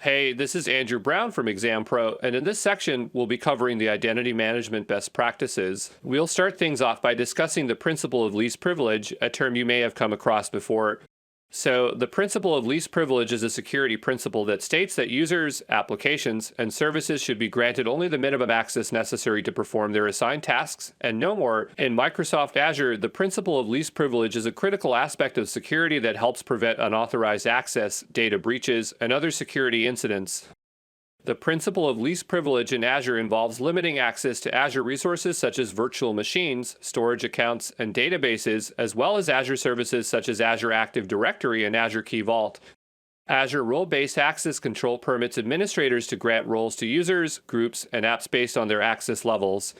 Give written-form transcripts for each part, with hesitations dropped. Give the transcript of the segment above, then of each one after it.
Hey, this is Andrew Brown from Exam Pro, and in this section, we'll be covering the identity management best practices. We'll start things off by discussing the principle of least privilege, a term you may have come across before. So, the principle of least privilege is a security principle that states that users, applications, and services should be granted only the minimum access necessary to perform their assigned tasks, and no more. In Microsoft Azure, the principle of least privilege is a critical aspect of security that helps prevent unauthorized access, data breaches, and other security incidents. The principle of least privilege in Azure involves limiting access to Azure resources such as virtual machines, storage accounts, and databases, as well as Azure services such as Azure Active Directory and Azure Key Vault. Azure role-based access control permits administrators to grant roles to users, groups, and apps based on their access levels.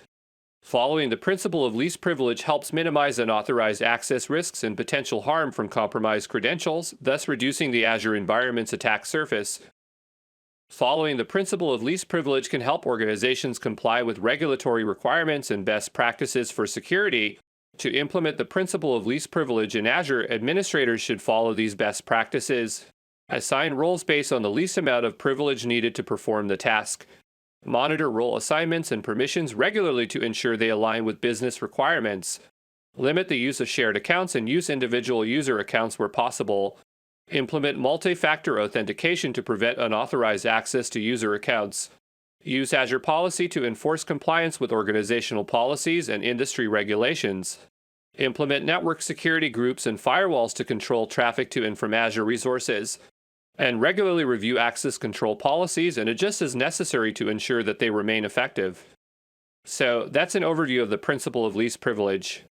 Following the principle of least privilege helps minimize unauthorized access risks and potential harm from compromised credentials, thus reducing the Azure environment's attack surface. Following the principle of least privilege can help organizations comply with regulatory requirements and best practices for security. To implement the principle of least privilege in Azure, administrators should follow these best practices. Assign roles based on the least amount of privilege needed to perform the task. Monitor role assignments and permissions regularly to ensure they align with business requirements. Limit the use of shared accounts and use individual user accounts where possible. Implement multi-factor authentication to prevent unauthorized access to user accounts. Use Azure Policy to enforce compliance with organizational policies and industry regulations. Implement network security groups and firewalls to control traffic to and from Azure resources. And regularly review access control policies and adjust as necessary to ensure that they remain effective. So, that's an overview of the principle of least privilege.